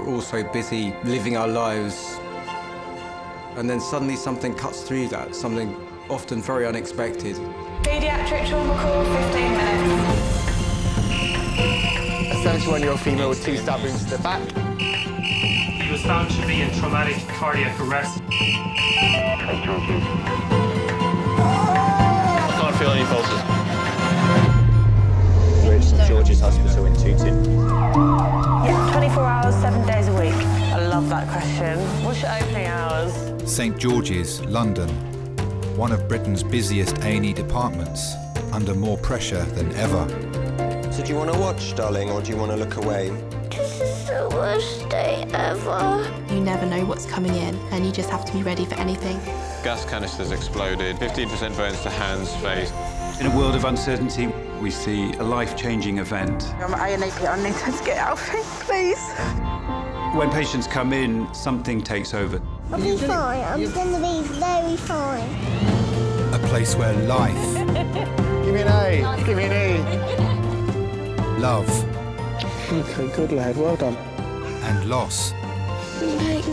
we're all so busy living our lives. And then suddenly something cuts through that, something often very unexpected. Paediatric trauma call, 15 minutes. A 71-year-old female with 2 stab wounds to the back. He was found to be in traumatic cardiac arrest. I can't feel any pulses. We're at St George's Hospital in Tooting. Yeah, 24 hours, 7 days a week. I love that question. What's your opening hours? St George's, London. One of Britain's busiest A&E departments, under more pressure than ever. So do you want to watch, darling, or do you want to look away? This is the worst day ever. You never know what's coming in, and you just have to be ready for anything. Gas canisters exploded, 15% burns to hands, face. In a world of uncertainty, we see a life-changing event. I'm A&E, I need to get out of here, please. When patients come in, something takes over. I'll be fine. I'm going to be very fine. A place where life, Give me an A. Give me an E. love, Okay, good lad. Well done. and loss Pain.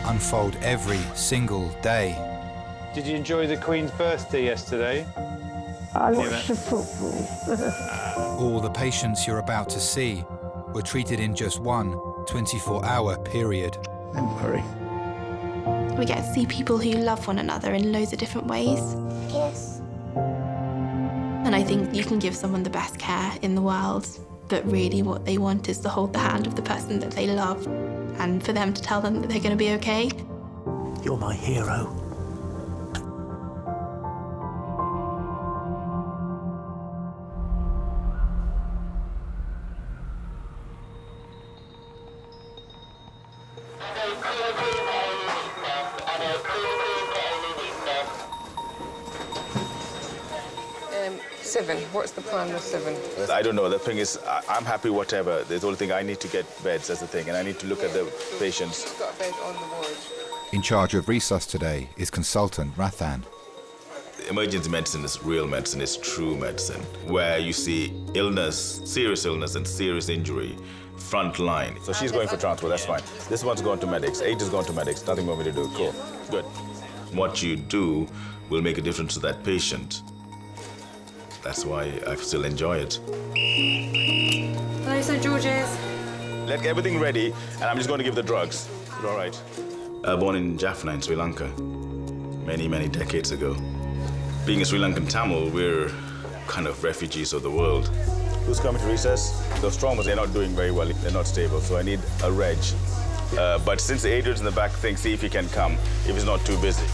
unfold every single day. Did you enjoy the Queen's birthday yesterday? I watched the football. All the patients you're about to see were treated in just one 24-hour period. Don't worry. We get to see people who love one another in loads of different ways. Yes. And I think you can give someone the best care in the world, but really what they want is to hold the hand of the person that they love and for them to tell them that they're going to be okay. You're my hero. Seven. What's the plan with 7? I don't know. The thing is, I'm happy whatever. The only thing I need to get beds, that's the thing, and I need to look at the patients. She's got a bed on the ward. In charge of resus today is consultant Rathan. Emergency medicine is real medicine, it's true medicine, where you see illness, serious illness and serious injury, front line. So she's going for transport, that's fine. This one's going to medics, 8 is going to medics, nothing more me to do, cool, good. What you do will make a difference to that patient. That's why I still enjoy it. Hello, St George's. Let everything ready, and I'm just going to give the drugs. All right. Born in Jaffna in Sri Lanka, many, many decades ago. Being a Sri Lankan Tamil, we're kind of refugees of the world. Who's coming to recess? Those traumas, they're not doing very well. They're not stable, so I need a reg. But since the agents in the back think, see if he can come, if he's not too busy.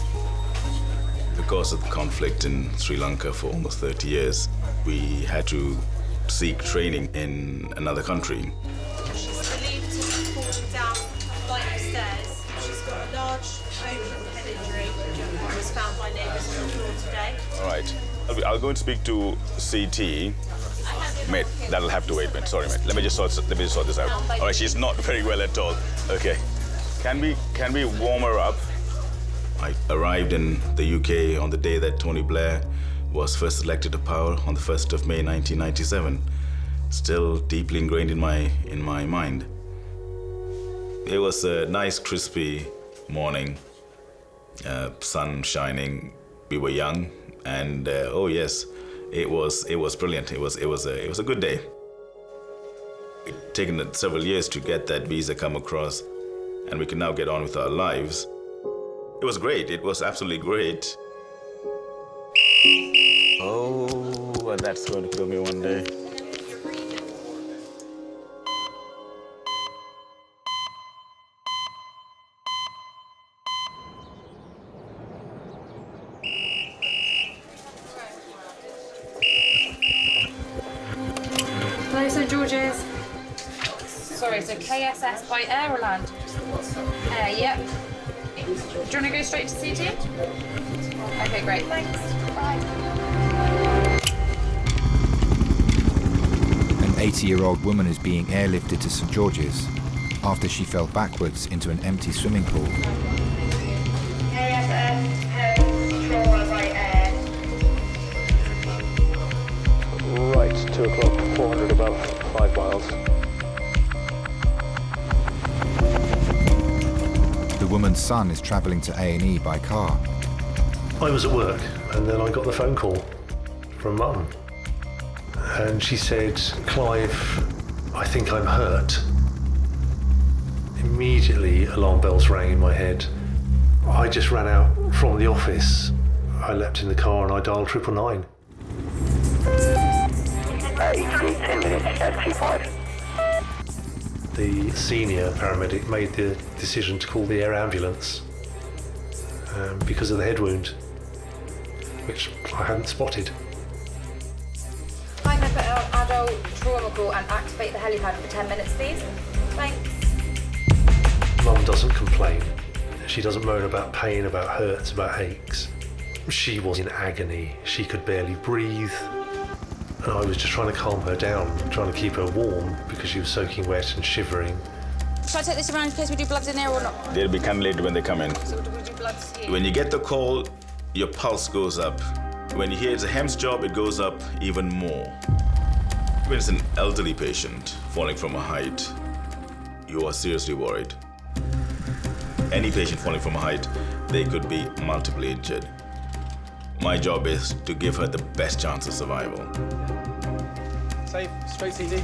Because of the conflict in Sri Lanka for almost 30 years, we had to seek training in another country. She's believed to have fallen down a flight of stairs. She's got a large open head injury, which was found by neighbours on the floor today. All right. I'll go and speak to CT. Mate, that'll have to wait, mate. Sorry, mate. Let me just sort this out. All right, she's not very well at all. Okay. Can we warm her up? I arrived in the UK on the day that Tony Blair was first elected to power on the 1st of May 1997. Still deeply ingrained in my mind. It was a nice, crispy morning, sun shining. We were young, and oh yes, it was brilliant. It was a good day. It's taken several years to get that visa come across, and we can now get on with our lives. It was great. It was absolutely great. Oh, and that's going to kill me one day. Hello, St George's. Sorry, so KSS by air or land? Air, yep. Do you want to go straight to CT? Okay, great, thanks. Bye. An 80-year-old woman is being airlifted to St George's after she fell backwards into an empty swimming pool. Right, 2 o'clock, 400 above, 5 miles. and son is travelling to A&E by car. I was at work and then I got the phone call from Mum. And she said, "Clive, I think I'm hurt." Immediately alarm bells rang in my head. I just ran out from the office. I leapt in the car and I dialed 999. 10 minutes at 25. The senior paramedic made the decision to call the air ambulance because of the head wound, which I hadn't spotted. Climb up at adult trauma call and activate the helipad for 10 minutes, please. Thanks. Mum doesn't complain. She doesn't moan about pain, about hurts, about aches. She was in agony. She could barely breathe. And I was just trying to calm her down, trying to keep her warm because she was soaking wet and shivering. Should I take this around in case we do bloods in there or not? They'll be cannulated when they come in. So do we do bloods here? When you get the call, your pulse goes up. When you hear it's a HEMS job, it goes up even more. When it's an elderly patient falling from a height, you are seriously worried. Any patient falling from a height, they could be multiply injured. My job is to give her the best chance of survival. Safe, straight CT.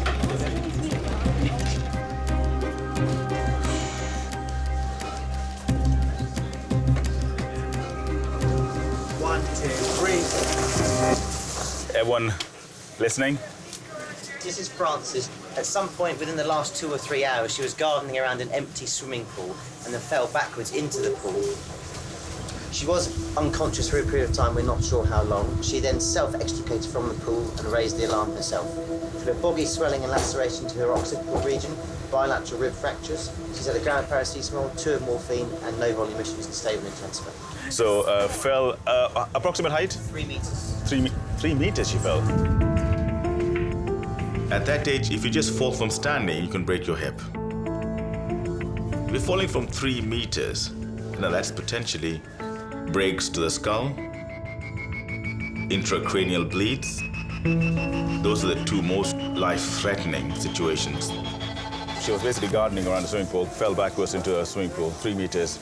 1, 2, 3. Everyone listening? This is Frances. At some point within the last 2 or 3 hours, she was gardening around an empty swimming pool and then fell backwards into the pool. She was unconscious for a period of time, we're not sure how long. She then self-extricated from the pool and raised the alarm herself. She had a boggy swelling and laceration to her occipital region, bilateral rib fractures. She's had a gram of paracetamol, 2 of morphine, and no volume issues and stable intensity. So, fell, approximate height? 3 meters. 3 meters she fell. At that age, if you just fall from standing, you can break your hip. If you're falling from 3 meters, now that's potentially breaks to the skull, intracranial bleeds. Those are the 2 most life-threatening situations. She was basically gardening around the swimming pool, fell backwards into a swimming pool, 3 meters,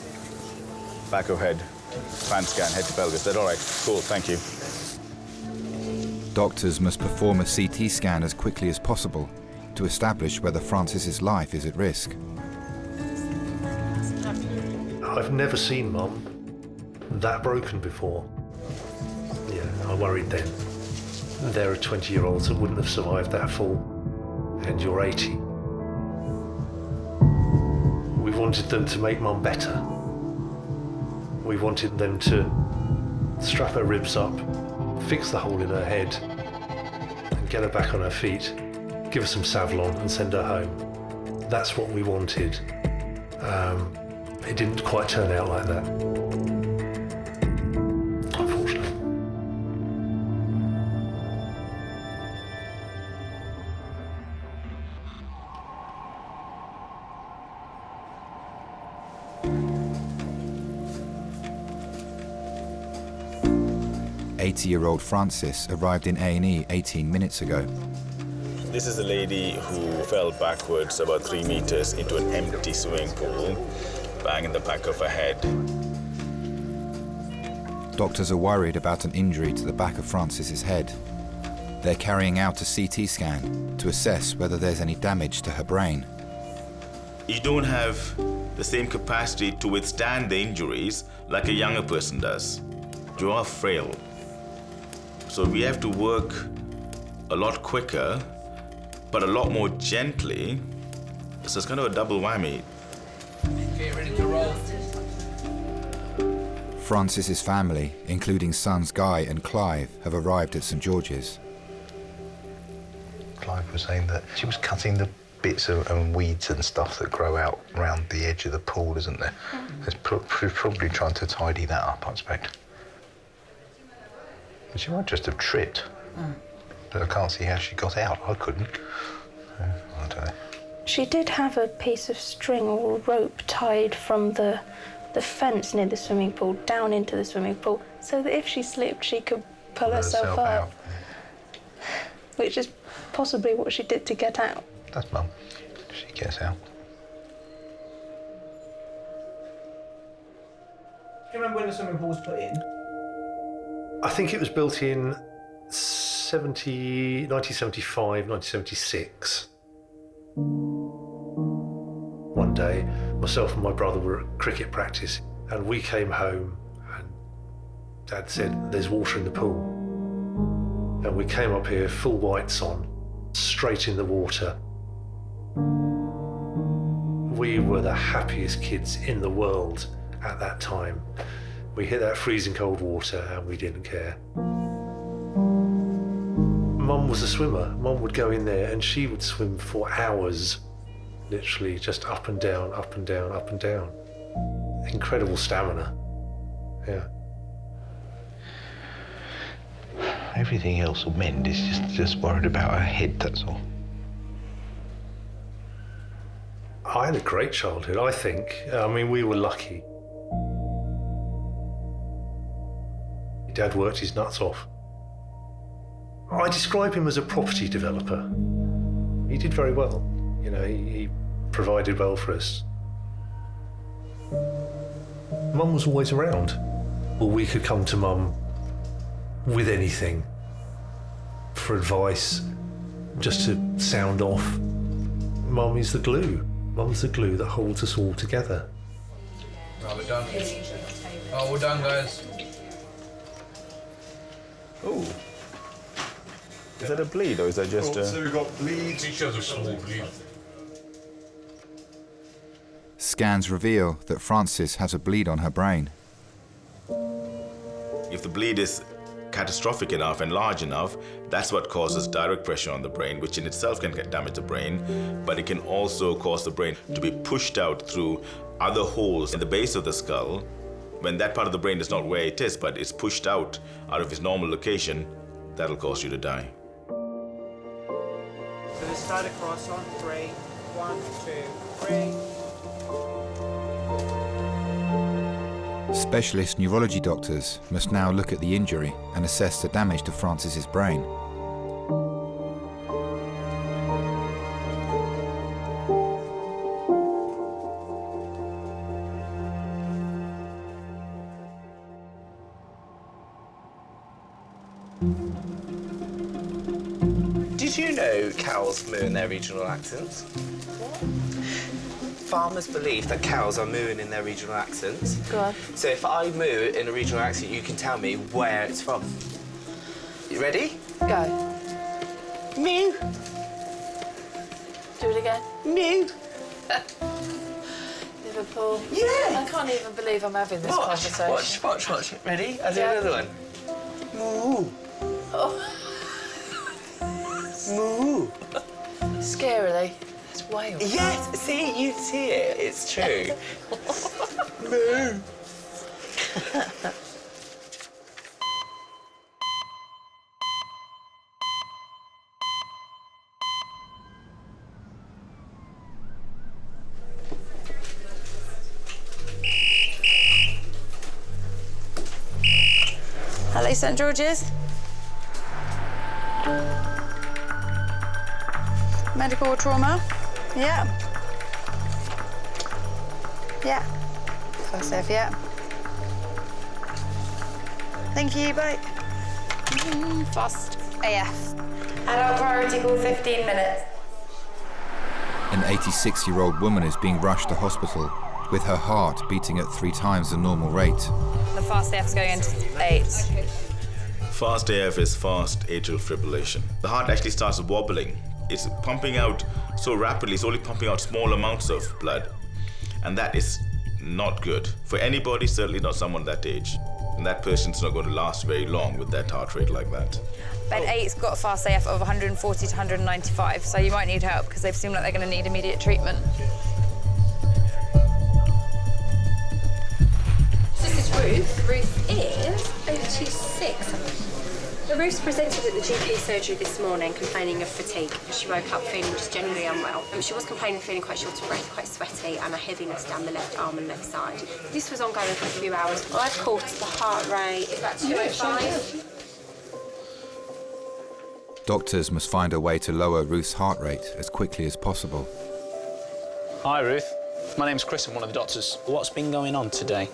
back of head, fan scan, head to pelvis. That's all right, cool, thank you. Doctors must perform a CT scan as quickly as possible to establish whether Frances's life is at risk. I've never seen Mum that broken before. Yeah, I worried then. There are 20-year-olds that wouldn't have survived that fall, and you're 80. We wanted them to make Mum better. We wanted them to strap her ribs up, fix the hole in her head, and get her back on her feet, give her some Savlon and send her home. That's what we wanted. It didn't quite turn out like that, unfortunately. "80-year-old Frances arrived in A&E 18 minutes ago. This is a lady who fell backwards about 3 meters into an empty swimming pool, bang in the back of her head. Doctors are worried about an injury to the back of Frances's head. They're carrying out a CT scan to assess whether there's any damage to her brain. You don't have the same capacity to withstand the injuries like a younger person does. You are frail. So we have to work a lot quicker, but a lot more gently. So it's kind of a double whammy. Okay, ready to roll. Frances's family, including sons Guy and Clive, have arrived at St George's. Clive was saying that she was cutting the bits and weeds and stuff that grow out around the edge of the pool, isn't there? It's probably trying to tidy that up, I expect. But she might just have tripped. But I can't see how she got out. I couldn't. I don't know. She did have a piece of string or rope tied from the fence near the swimming pool down into the swimming pool, so that if she slipped, she could pull herself up. Which is possibly what she did to get out. That's Mum. She gets out. remember when the swimming pool was put in? I think it was built in 1975, 1976. One day, myself and my brother were at cricket practice, and we came home, and Dad said, "There's water in the pool." And we came up here, full whites on, straight in the water. We were the happiest kids in the world at that time. We hit that freezing cold water and we didn't care. Mum was a swimmer. Mum would go in there and she would swim for hours, literally just up and down, up and down, up and down. Incredible stamina. Yeah. Everything else will mend. It's just worried about her head, that's all. I had a great childhood, I think. I mean, we were lucky. Dad worked his nuts off. I describe him as a property developer. He did very well. You know, he provided well for us. Mum was always around. Well, we could come to Mum with anything, for advice, just to sound off. Mum is the glue. Mum's the glue that holds us all together. Right, we're done. Oh, we're done, guys. Oh. Is that a bleed or is that just a... So we've got bleed. Features a small bleed. Scans reveal that Frances has a bleed on her brain. If the bleed is catastrophic enough and large enough, that's what causes direct pressure on the brain, which in itself can damage the brain, but it can also cause the brain to be pushed out through other holes in the base of the skull. When that part of the brain is not where it is, but it's pushed out of its normal location, that'll cause you to die. So let's start across on 3. 1, 2, 3. Specialist neurology doctors must now look at the injury and assess the damage to Frances's brain. Did you know cows moo in their regional accents? Farmers believe that cows are mooing in their regional accents. Go on. So if I moo in a regional accent, you can tell me where it's from. You ready? Go. Moo. Do it again. Moo. Liverpool. Yeah. I can't even believe I'm having this conversation. Watch. Ready? I'll do another one. Moo. Oh. Moo. Scarily. That's Wales. Yes, see, you see it. It's true. Moo. Hello, St George's. Medical trauma. Yeah. Yeah. First F, yeah. Thank you, bye. Fast AF. Adult priority call, 15 minutes. An 86-year-old woman is being rushed to hospital with her heart beating at 3 times the normal rate. The fast AF's going into 8. Fast AF is fast atrial fibrillation. The heart actually starts wobbling. It's pumping out so rapidly, it's only pumping out small amounts of blood. And that is not good for anybody, certainly not someone that age. And that person's not going to last very long with that heart rate like that. Bed 8's got a fast AF of 140 to 195, so you might need help because they seem like they're going to need immediate treatment. This is Ruth. Ruth is 86. Ruth presented at the GP surgery this morning complaining of fatigue. She woke up feeling just generally unwell. She was complaining of feeling quite short of breath, quite sweaty, and a heaviness down the left arm and left side. This was ongoing for a few hours. I've caught the heart rate is about 205. Doctors must find a way to lower Ruth's heart rate as quickly as possible. Hi, Ruth. My name's Chris. I'm one of the doctors. What's been going on today?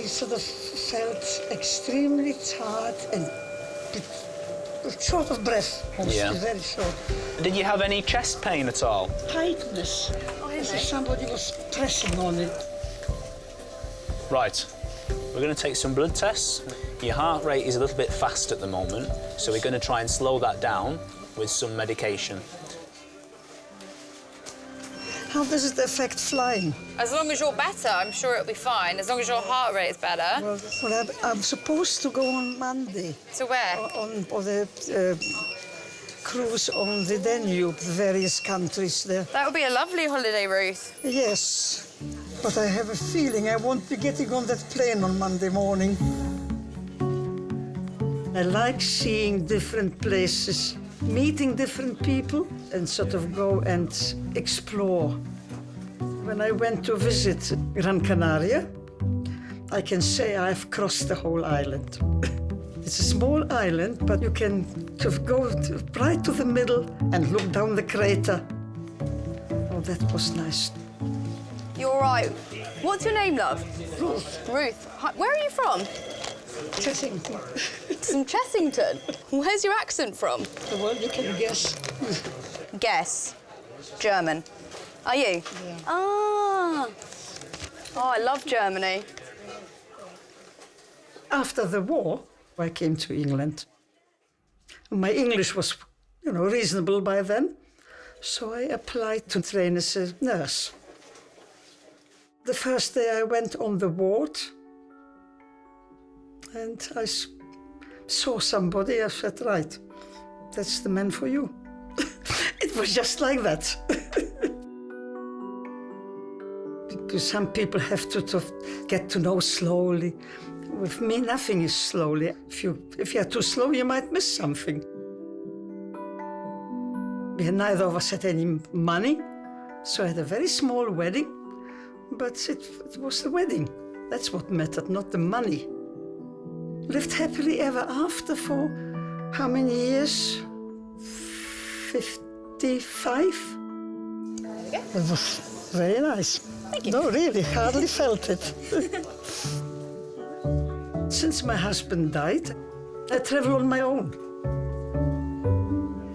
So the felt extremely tired and short of breath, very short. Did you have any chest pain at all? Tightness, as if somebody was pressing on it. Right, we're going to take some blood tests. Your heart rate is a little bit fast at the moment, so we're going to try and slow that down with some medication. How does it affect flying? As long as you're better, I'm sure it'll be fine. As long as your heart rate is better. Well, I'm supposed to go on Monday. To where? On the cruise on the Danube, the various countries there. That would be a lovely holiday, Ruth. Yes, but I have a feeling I won't be getting on that plane on Monday morning. I like seeing different places, meeting different people, and sort of go and explore. When I went to visit Gran Canaria, I can say I've crossed the whole island. It's a small island, but you can sort of go right to the middle and look down the crater. Oh, that was nice. You're all right. What's your name, love? Ruth. Ruth. Hi, where are you from? Chessington. From Chessington? Where's your accent from? Well, you can guess. Guess. German. Are you? Yeah. Ah. Oh, I love Germany. After the war, I came to England. My English was, reasonable by then, so I applied to train as a nurse. The first day I went on the ward, and I saw somebody. I said, right, that's the man for you. It was just like that. Because some people have to get to know slowly. With me, nothing is slowly. If you're too slow, you might miss something. Neither of us had any money, so I had a very small wedding, but it was the wedding. That's what mattered, not the money. Lived happily ever after for how many years? 55? It was very nice. Thank you. No, really, hardly felt it. Since my husband died, I travel on my own.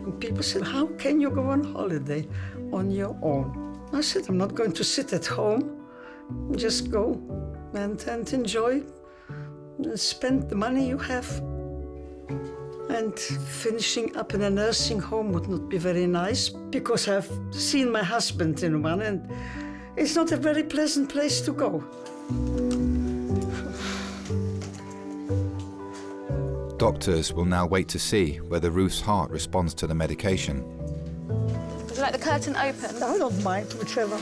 And people said, how can you go on holiday on your own? I said, I'm not going to sit at home. Just go and enjoy and spend the money you have. And finishing up in a nursing home would not be very nice, because I've seen my husband in one, and it's not a very pleasant place to go. Doctors will now wait to see whether Ruth's heart responds to the medication. Would you like the curtain open? I don't mind, whichever.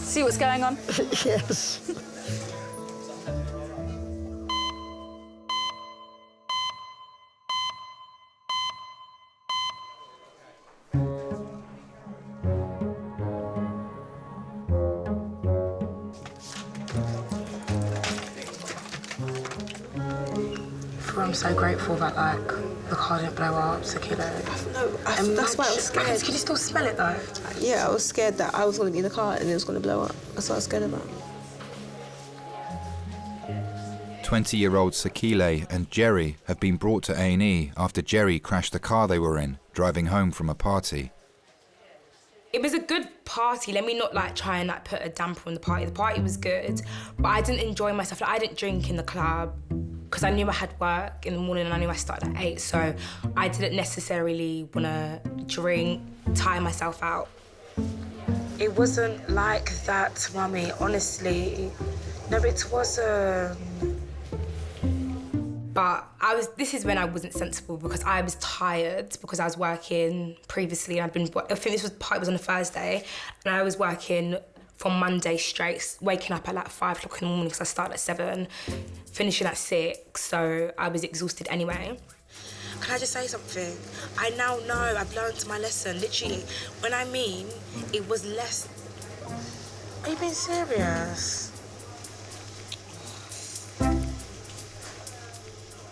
See what's going on? Yes. I'm so grateful that, the car didn't blow up, so That's why I was scared. Can you still smell it, though? Yeah, I was scared that I was going to be in the car and it was going to blow up. That's what I was scared about. 20-year-old Sakile and Jerry have been brought to A&E after Jerry crashed the car they were in, driving home from a party. It was a good party. Let me not try and put a damper on the party. The party was good, but I didn't enjoy myself. I didn't drink in the club because I knew I had work in the morning and I knew I started at 8, so I didn't necessarily want to drink, tire myself out. It wasn't like that, Mummy, honestly. No, it wasn't. But this is when I wasn't sensible, because I was tired because I was working previously and I think this was on a Thursday, and I was working from Monday straight, waking up at 5 o'clock in the morning because I started at 7, finishing at 6, so I was exhausted anyway. Can I just say something? I now know I've learned my lesson, literally. When I mean, it was less... Are you being serious?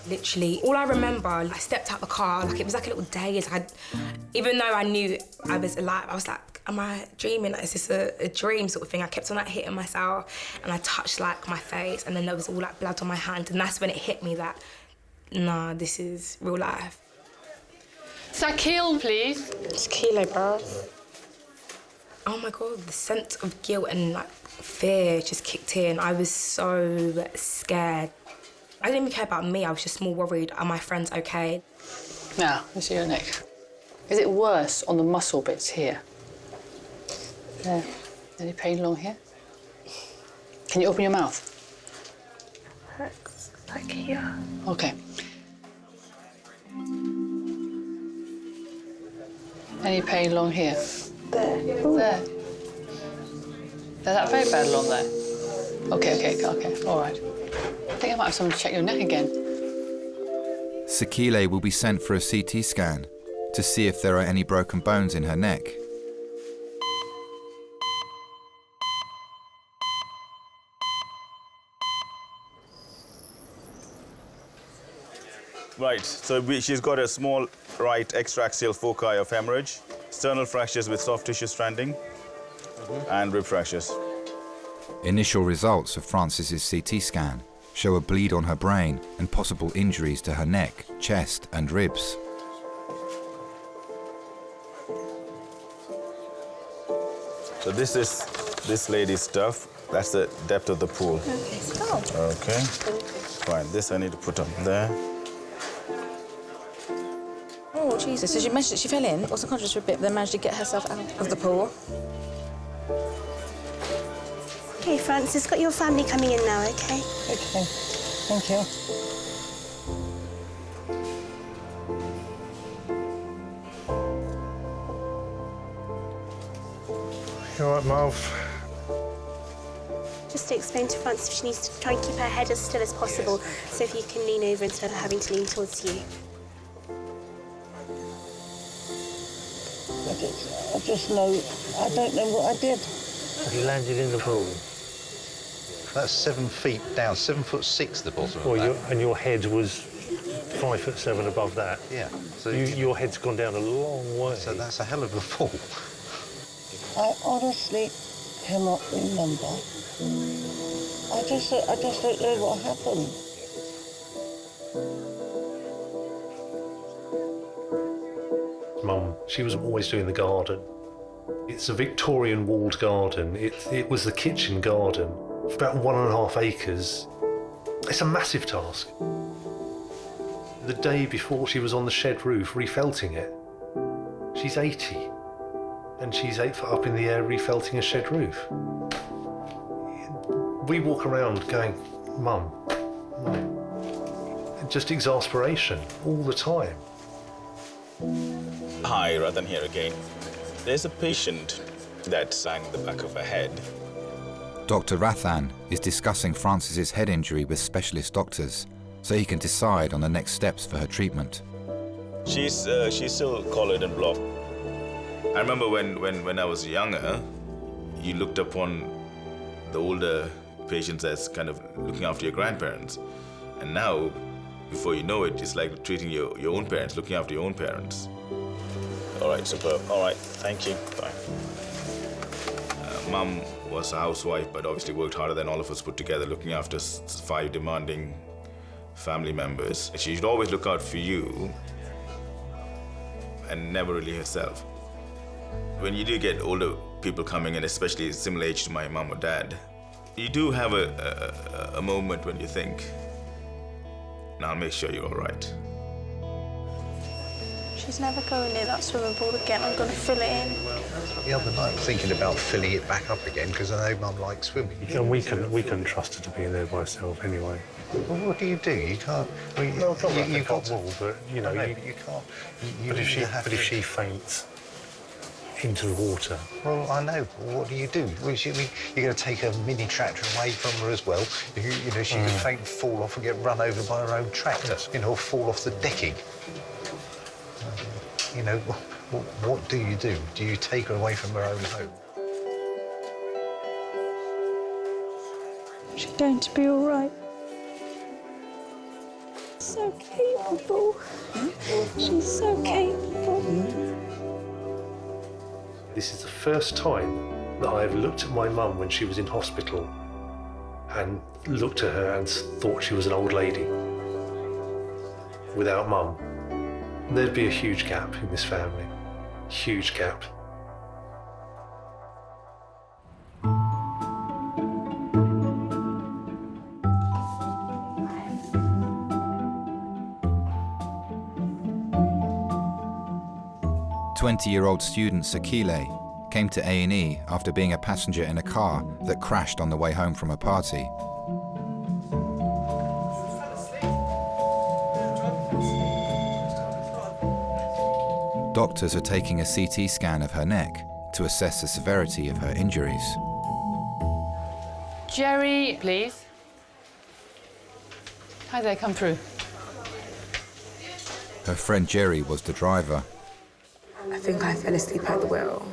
Literally, all I remember, I stepped out the car, it was like a little daze. Even though I knew I was alive, I was like, am I dreaming? Is this a dream sort of thing? I kept on like hitting myself, and I touched like my face, and then there was all like blood on my hand, and that's when it hit me that, nah, this is real life. Sakil, please. It's Kilo, bro. Oh my God, the sense of guilt and like fear just kicked in. I was so scared. I didn't even care about me, I was just more worried, are my friends okay? Now, let's see your neck. Is it worse on the muscle bits here? There. Any pain along here? Can you open your mouth? Hurts like here. Okay. Any pain along here? There. There. Is that very bad along there? Okay, all right. I think I might have someone to check your neck again. Sakile will be sent for a CT scan to see if there are any broken bones in her neck. Right, so she's got a small right extraaxial foci of hemorrhage, sternal fractures with soft tissue stranding, and rib fractures. Initial results of Frances's CT scan show a bleed on her brain and possible injuries to her neck, chest and ribs. So this is this lady's stuff. That's the depth of the pool. Okay, stop. Okay. Fine, this I need to put up there. Oh, Jesus. So she mentioned that she fell in, was unconscious for a bit, but then managed to get herself out of the pool. Okay, Francis, got your family coming in now, okay? Okay, thank you. You all right, Marv? Just to explain to Francis if she needs to try and keep her head as still as possible, so if you can lean over instead of having to lean towards you. I just know, I don't know what I did. You landed in the pool. That's 7 feet down, 7'6" the bottom Well, of that. and your head was 5'7" above that. Yeah. So your head's gone down a long way. So that's a hell of a fall. I honestly cannot remember. I just don't know what happened. Mum, she was always doing the garden. It's a Victorian walled garden. It was the kitchen garden. It's about 1.5 acres. It's a massive task. The day before she was on the shed roof refelting it. She's 80 and she's 8 foot up in the air refelting a shed roof. We walk around going, Mum, Mum. Just exasperation all the time. Hi, Rathan here again. There's a patient that sang the back of her head. Dr. Rathan is discussing Frances's head injury with specialist doctors so he can decide on the next steps for her treatment. She's still collared and blocked. I remember when I was younger, you looked upon the older patients as kind of looking after your grandparents. And now, before you know it, it's like treating your own parents, looking after your own parents. All right, superb. All right, thank you. Bye. Mum was a housewife, but obviously worked harder than all of us put together, looking after 5 demanding family members. She should always look out for you and never really herself. When you do get older people coming in, especially similar age to my mum or dad, you do have a moment when you think, now I'll make sure you're all right. She's never going near that swimming pool again. I'm going to fill it in. The other night, thinking about filling it back up again because I know Mum likes swimming. And we can trust her to be in there by herself anyway. Well, what do? You can't. Well, you got to. But you know, you can't. But if she faints into the water. Well, I know. What do? You're going to take a mini tractor away from her as well. You know, she could faint and fall off and get run over by her own tractor. You know, fall off the decking. You know, what do? Do you take her away from her own home? She's going to be all right. So capable. She's so capable. this is the first time that I've looked at my mum when she was in hospital and looked at her and thought she was an old lady. Without Mum, there'd be a huge gap in this family. Huge gap. "20-year-old student Sakile came to A&E after being a passenger in a car that crashed on the way home from a party. Doctors are taking a CT scan of her neck to assess the severity of her injuries. Jerry, please. Hi there, come through. Her friend Jerry was the driver. I think I fell asleep at the wheel.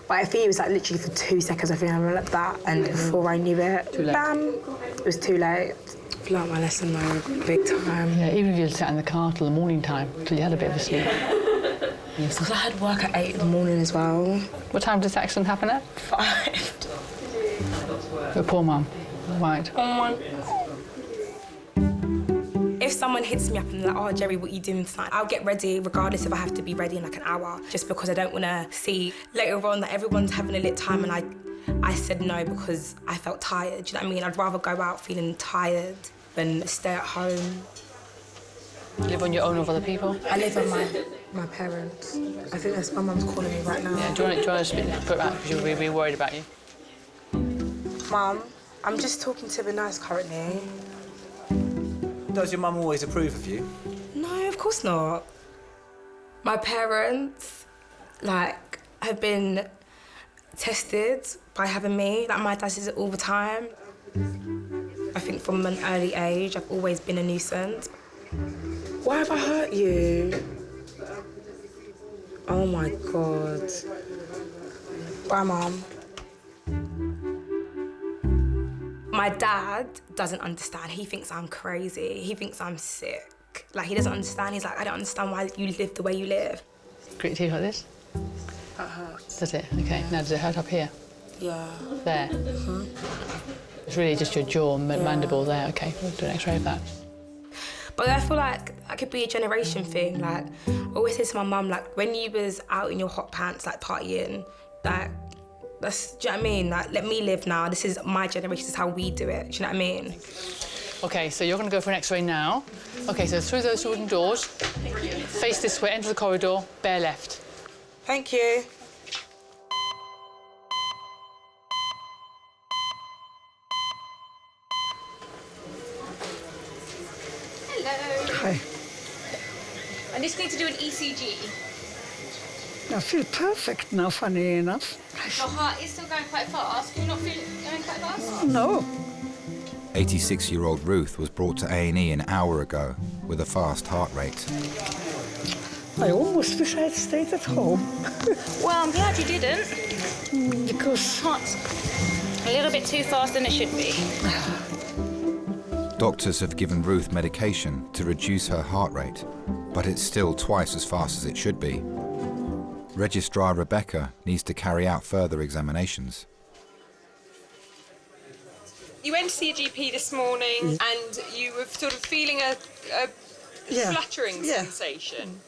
But I think it was like literally for 2 seconds. I think I went like that, and before I knew it, bam, it was too late. I've learnt my lesson though, big time. Yeah, even if you sat in the car till the morning time, till you had a bit of a sleep. Yes, because I had work at 8 in the morning as well. What time did this accident happen at? 5. Your poor mum. Right. If someone hits me up and they're like, oh, Jerry, what are you doing tonight? I'll get ready regardless if I have to be ready in like an hour, just because I don't want to see later on that everyone's having a lit time and I said no because I felt tired. Do you know what I mean? I'd rather go out feeling tired than stay at home. You live on your own with other people? I live with my parents. I think that's my mum's calling me right now. Yeah, do you want to put that because we'll be worried about you? Mum, I'm just talking to the nurse currently. Does your mum always approve of you? No, of course not. My parents, like, have been tested by having me. Like, my dad says it all the time. I think from an early age, I've always been a nuisance. Why have I hurt you? Oh my God. Bye, Mum. My dad doesn't understand. He thinks I'm crazy. He thinks I'm sick. Like, he doesn't understand. He's like, I don't understand why you live the way you live. Great teeth like this? That hurts. Does it? Okay. Now, does it hurt up here? Yeah. There? It's really just your jaw, mandible there. Okay, we'll do an x-ray of that. But I feel like that could be a generation thing. Like, I always say to my mum, like, when you was out in your hot pants, like, partying, like, that's, do you know what I mean? Like, let me live now. This is my generation, this is how we do it. Do you know what I mean? Okay, so you're going to go for an x-ray now. Okay, so through those wooden doors, face this way, enter the corridor, bear left. Thank you. Hello. Hi. I just need to do an ECG. I feel perfect now, funny enough. Your heart is still going quite fast. Can you not feel it going quite fast? No. 86-year-old Ruth was brought to A&E an hour ago with a fast heart rate. I almost wish I had stayed at home. Well, I'm glad you didn't. Because heart's a little bit too fast than it should be. Doctors have given Ruth medication to reduce her heart rate, but it's still twice as fast as it should be. Registrar Rebecca needs to carry out further examinations. You went to see a GP this morning and you were sort of feeling a fluttering sensation.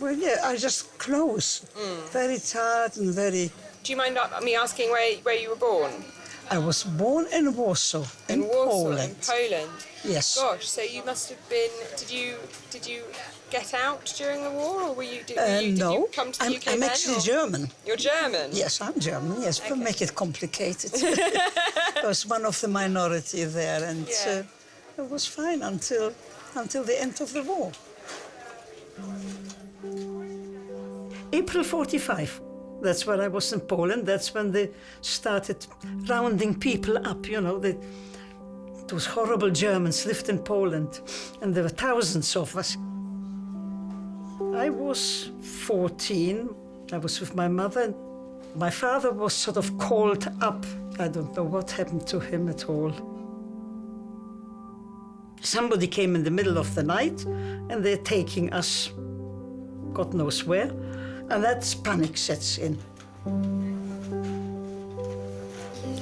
Well, yeah, I just close. Very tired and very... Do you mind me asking where you were born? I was born in Warsaw, in Warsaw, Poland. in Poland. Yes. Gosh, so you must have been... Did you get out during the war, or were you? Did No, you come to the UK I'm then, actually or? German. You're German. Yes, I'm German. Yes, but make it complicated. I was one of the minority there, and it was fine until the end of the war. April 45. That's when I was in Poland. That's when they started rounding people up, you know. Those horrible Germans lived in Poland, and there were thousands of us. I was 14. I was with my mother. My father was sort of called up. I don't know what happened to him at all. Somebody came in the middle of the night, and they're taking us, God knows where, and that's panic sets in.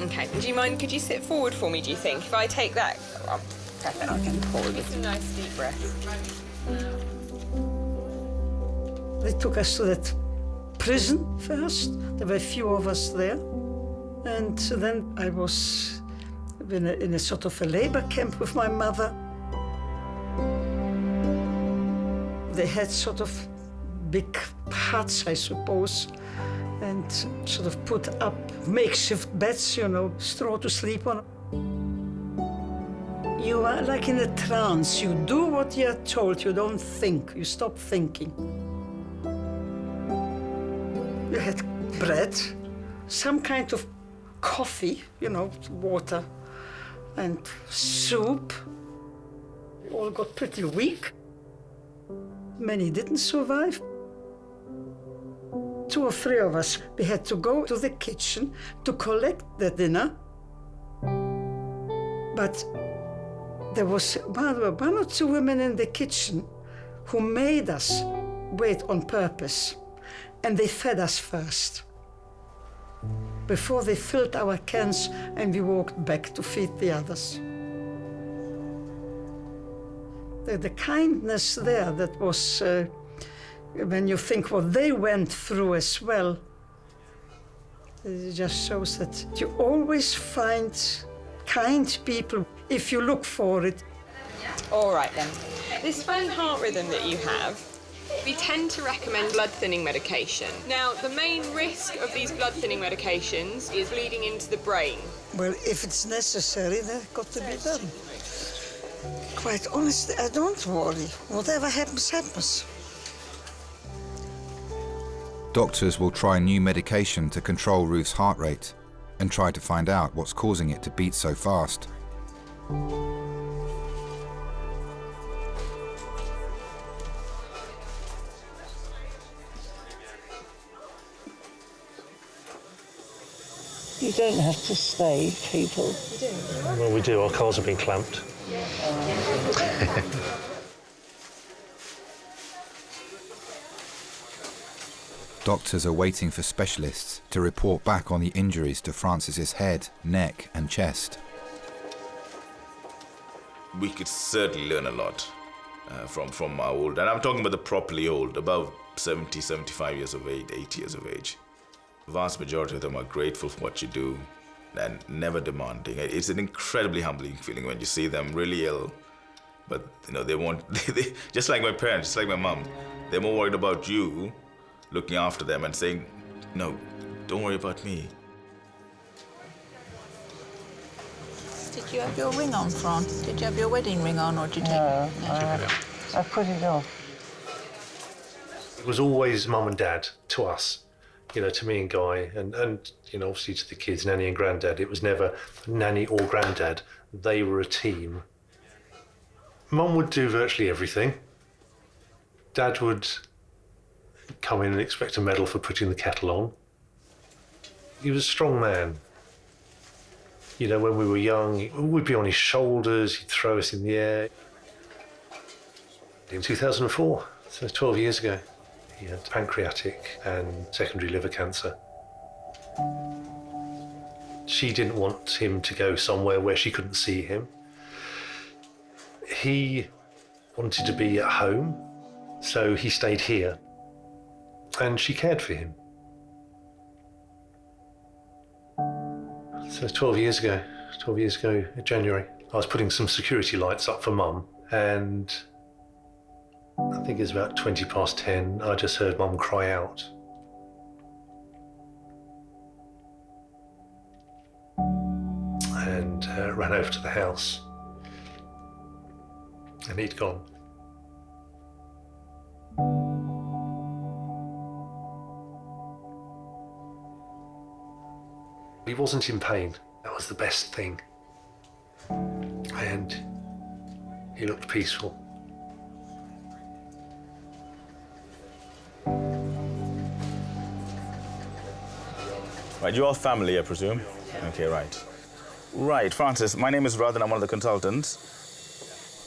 Okay, do you mind, could you sit forward for me, do you think? If I take that, oh, perfect, I can forward. Give some nice deep breaths. They took us to that prison first. There were a few of us there. And then I was in a sort of a labor camp with my mother. They had sort of big huts, I suppose, and sort of put up makeshift beds, you know, straw to sleep on. You are like in a trance. You do what you're told. You don't think. You stop thinking. You had bread, some kind of coffee, you know, water, and soup. We all got pretty weak. Many didn't survive. 2 or 3 of us, we had to go to the kitchen to collect the dinner. But there was one or 2 women in the kitchen who made us wait on purpose. And they fed us first, before they filled our cans and we walked back to feed the others. The kindness there, that was, when you think what they went through as well, it just shows that you always find kind people if you look for it. All right then. This funny heart rhythm that you have, we tend to recommend blood thinning medication. Now, the main risk of these blood thinning medications is bleeding into the brain. Well, if it's necessary, they've got to be done. Quite honestly, I don't worry. Whatever happens, happens. Doctors will try new medication to control Ruth's heart rate and try to find out what's causing it to beat so fast. You don't have to stay, people. Well, we do. Our cars have been clamped. Doctors are waiting for specialists to report back on the injuries to Francis's head, neck and chest. We could certainly learn a lot from our old, and I'm talking about the properly old, above 70, 75 years of age, 80 years of age. The vast majority of them are grateful for what you do and never demanding. It's an incredibly humbling feeling when you see them really ill, but you know, they won't, they, just like my parents, just like my mum, they're more worried about you, looking after them and saying, no, don't worry about me. Did you have your ring on, Fran? Did you have your wedding ring on, or did you take it? No, I put it off. It was always mum and dad to us, you know, to me and Guy, and you know, obviously to the kids, Nanny and Grandad. It was never Nanny or Grandad. They were a team. Mum would do virtually everything. Dad would come in and expect a medal for putting the kettle on. He was a strong man. You know, when we were young, we'd be on his shoulders, he'd throw us in the air. In 2004, so 12 years ago, he had pancreatic and secondary liver cancer. She didn't want him to go somewhere where she couldn't see him. He wanted to be at home, so he stayed here, and she cared for him. So 12 years ago in January, I was putting some security lights up for Mum, and I think it was about 20 past 10, I just heard Mum cry out. And ran over to the house, and he'd gone. He wasn't in pain. That was the best thing. And he looked peaceful. Right, you're all family, I presume? Yeah. Okay, right. Right, Francis, my name is Radhan, I'm one of the consultants.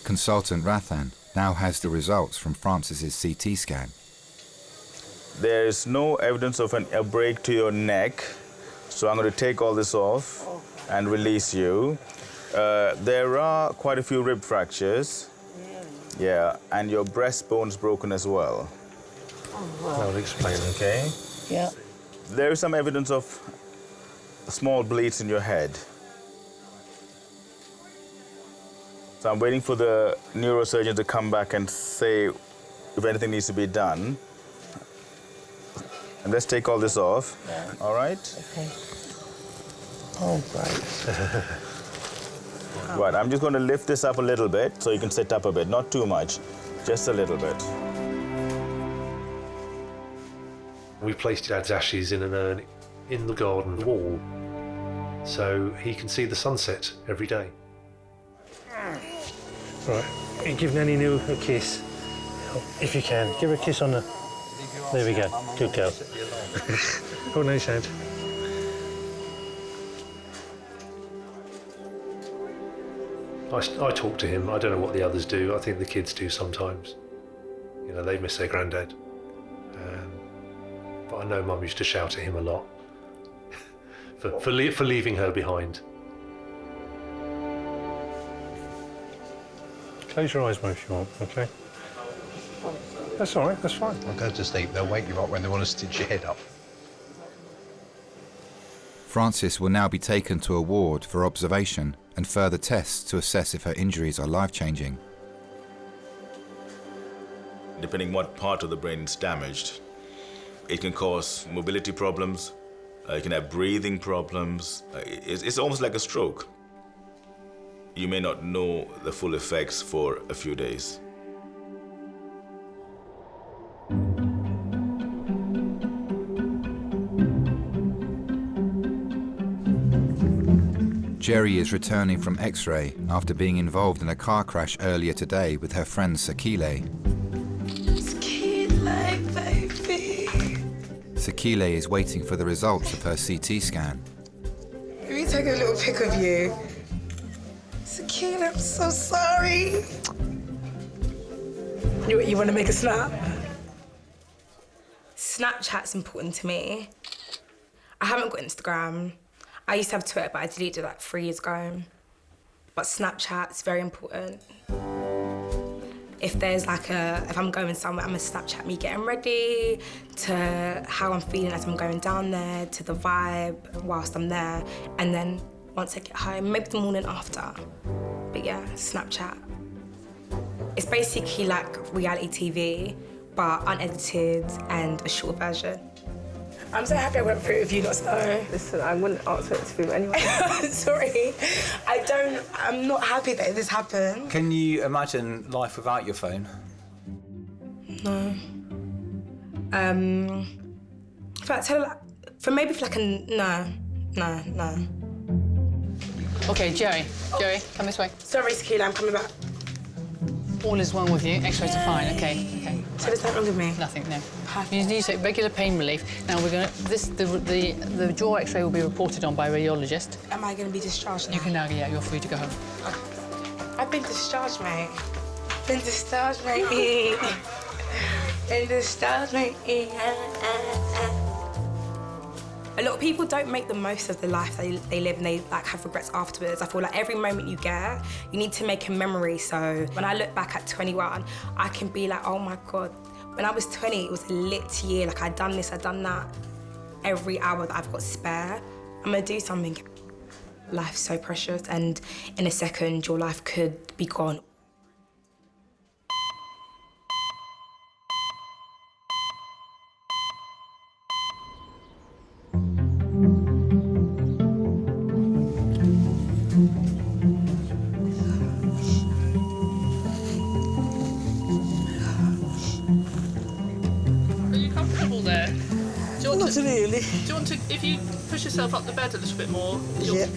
Consultant Rathan now has the results from Francis's CT scan. There's no evidence of a break to your neck, so I'm going to take all this off and release you. There are quite a few rib fractures. Yeah, and your breastbone's broken as well. That'll explain. Okay. Yeah. There is some evidence of small bleeds in your head. So I'm waiting for the neurosurgeon to come back and say if anything needs to be done. And let's take all this off. Yeah. All right? Okay. Oh, great. Right, I'm just going to lift this up a little bit so you can sit up a bit. Not too much, just a little bit. We placed Dad's ashes in an urn in the garden wall so he can see the sunset every day. Right, give Nanny New a kiss. If you can, give her a kiss on the... There we go, good girl. Oh, nice hand. I talk to him. I don't know what the others do. I think the kids do sometimes. You know, they miss their granddad. But I know Mum used to shout at him a lot for leaving her behind. Close your eyes, Mum, if you want, OK? That's all right, that's fine. I'll go to sleep. They'll wake you up when they want to stitch your head up. Frances will now be taken to a ward for observation and further tests to assess if her injuries are life-changing. Depending what part of the brain is damaged, it can cause mobility problems, you can have breathing problems. It's almost like a stroke. You may not know the full effects for a few days. Jerry is returning from X-ray after being involved in a car crash earlier today with her friend Sakile. Sakile, baby. Sakile is waiting for the results of her CT scan. Let me take a little pic of you. Sakile, I'm so sorry. You want to make a snap? Snapchat's important to me. I haven't got Instagram. I used to have Twitter, but I deleted it like 3 years ago. But Snapchat's very important. If there's like if I'm going somewhere, I'm gonna Snapchat me getting ready, to how I'm feeling as I'm going down there, to the vibe whilst I'm there. And then once I get home, maybe the morning after. But yeah, Snapchat. It's basically like reality TV, but unedited and a short version. I'm so happy I went through it with you, not Snow. Listen, I wouldn't answer it to him anyway. Sorry. I'm not happy that this happened. Can you imagine life without your phone? No. No. OK, Jerry, come this way. Sorry, Sakile, I'm coming back. All is well with you. X-rays are fine. OK. So there's nothing wrong with me? Nothing, no. You need to take regular pain relief. Now we're going to the jaw X-ray will be reported on by a radiologist. Am I going to be discharged now? You can now, yeah, you're free to go home. I've been discharged, mate. Been discharged, mate. Been discharged, mate. A lot of people don't make the most of the life they live, and they like have regrets afterwards. I feel like every moment you get, you need to make a memory. So when I look back at 21, I can be like, oh my God, when I was 20, it was a lit year. Like I'd done this, I'd done that. Every hour that I've got spare, I'm gonna do something. Life's so precious, and in a second, your life could be gone. Not really. Do you want to, if you push yourself up the bed a little bit more? Yeah.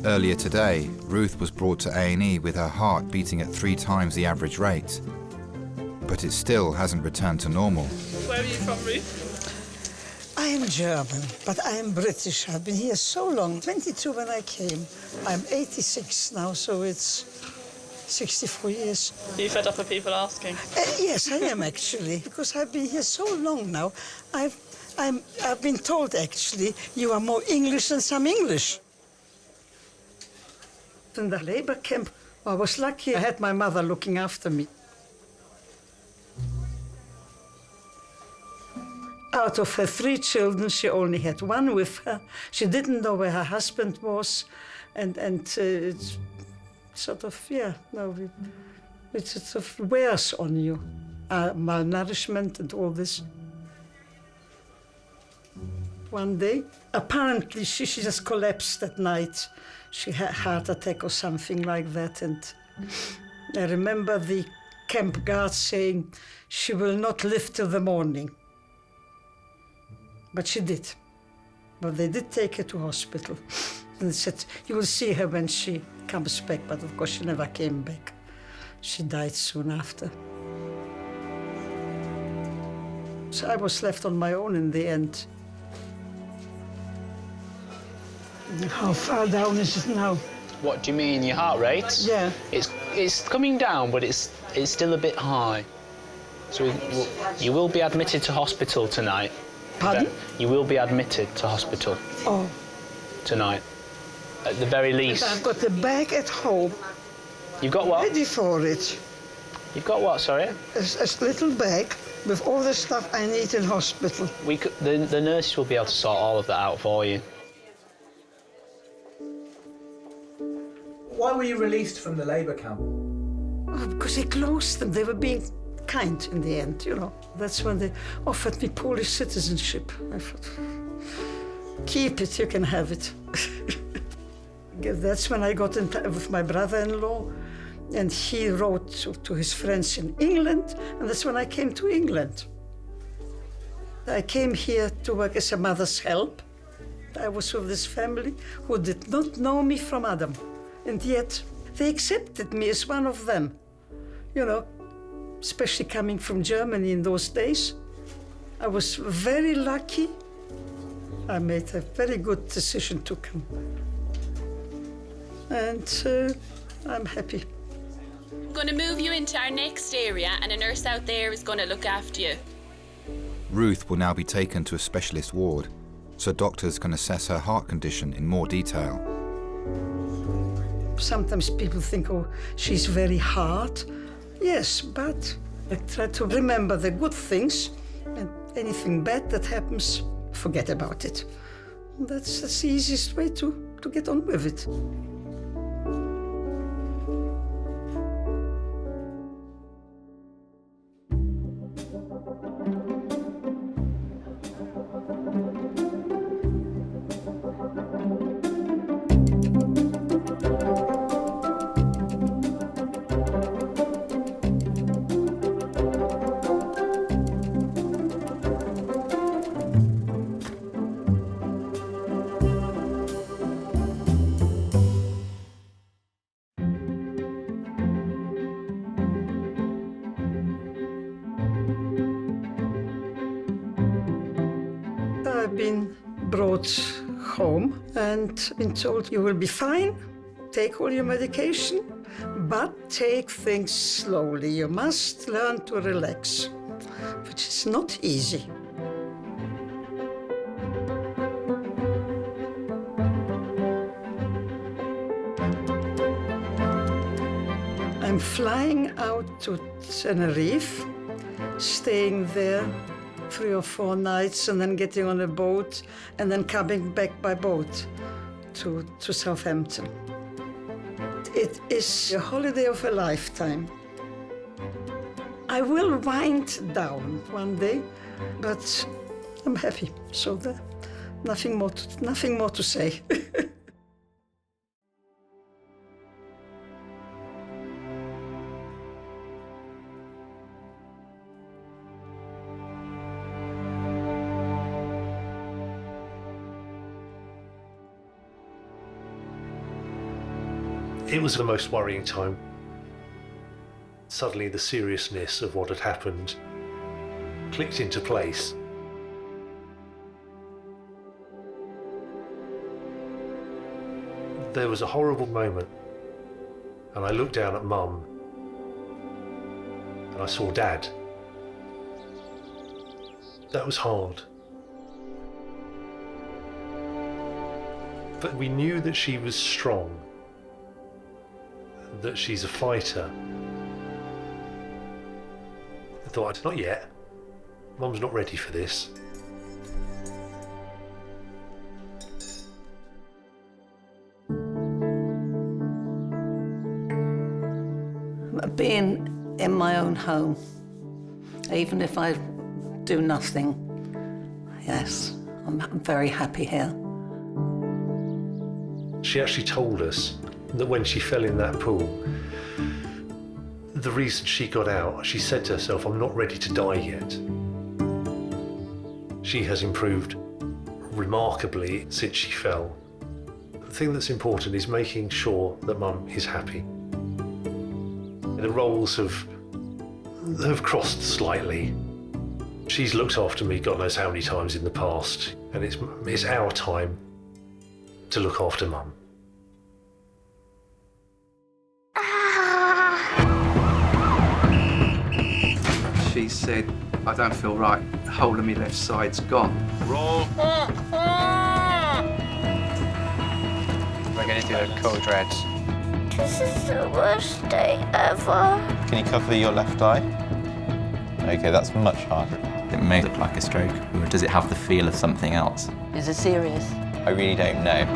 Earlier today, Ruth was brought to A&E with her heart beating at 3 times the average rate. But it still hasn't returned to normal. Where are you from, Ruth? I am German, but I am British. I've been here so long. 22 when I came. I'm 86 now, so it's 64 years. Are you fed up of people asking? Yes, I am actually, because I've been here so long now. I've been told actually you are more English than some English. In the labor camp, I was lucky I had my mother looking after me. Out of her 3 children, she only had 1 with her. She didn't know where her husband was, and it's sort of, yeah, no, it sort of wears on you. Malnourishment and all this. One day, apparently she just collapsed at night. She had a heart attack or something like that, and I remember the camp guard saying she will not live till the morning. But she did. But they did take her to hospital. And they said, you will see her when she comes back. But of course, she never came back. She died soon after. So I was left on my own in the end. How far down is it now? What do you mean, your heart rate? Yeah. It's coming down, but it's still a bit high. So you will be admitted to hospital tonight. Pardon? You will be admitted to hospital. Oh. Tonight, at the very least. But I've got the bag at home. You've got what? Ready for it. You've got what, sorry? A little bag with all the stuff I need in hospital. The nurses will be able to sort all of that out for you. Why were you released from the labour camp? Oh, because they closed them. They were being kind in the end, you know. That's when they offered me Polish citizenship. I thought, keep it, you can have it. That's when I got in touch with my brother-in-law, and he wrote to his friends in England, and that's when I came to England. I came here to work as a mother's help. I was with this family who did not know me from Adam, and yet they accepted me as one of them, you know, especially coming from Germany in those days. I was very lucky. I made a very good decision to come. And I'm happy. I'm going to move you into our next area, and a nurse out there is going to look after you. Ruth will now be taken to a specialist ward, so doctors can assess her heart condition in more detail. Sometimes people think, oh, she's very hard. Yes, but I try to remember the good things, and anything bad that happens, forget about it. That's the easiest way to get on with it. I've been brought home and been told you will be fine, take all your medication, but take things slowly. You must learn to relax, which is not easy. I'm flying out to Tenerife, staying there 3 or 4 nights, and then getting on a boat, and then coming back by boat to Southampton. It is a holiday of a lifetime. I will wind down one day, but I'm happy. So there, nothing more to say. It was the most worrying time. Suddenly the seriousness of what had happened clicked into place. There was a horrible moment And I looked down at Mum and I saw Dad. That was hard. But we knew that she was strong, that she's a fighter. I thought, not yet. Mum's not ready for this. Being in my own home, even if I do nothing, yes, I'm very happy here. She actually told us that when she fell in that pool, the reason she got out, she said to herself, I'm not ready to die yet. She has improved remarkably since she fell. The thing that's important is making sure that Mum is happy. The roles have crossed slightly. She's looked after me God knows how many times in the past, and it's our time to look after Mum. She said, I don't feel right. The whole of my left side's gone. Roll. We're going to do a cold red. This is the worst day ever. Can you cover your left eye? Okay, that's much harder. It may look like a stroke, or does it have the feel of something else? Is it serious? I really don't know.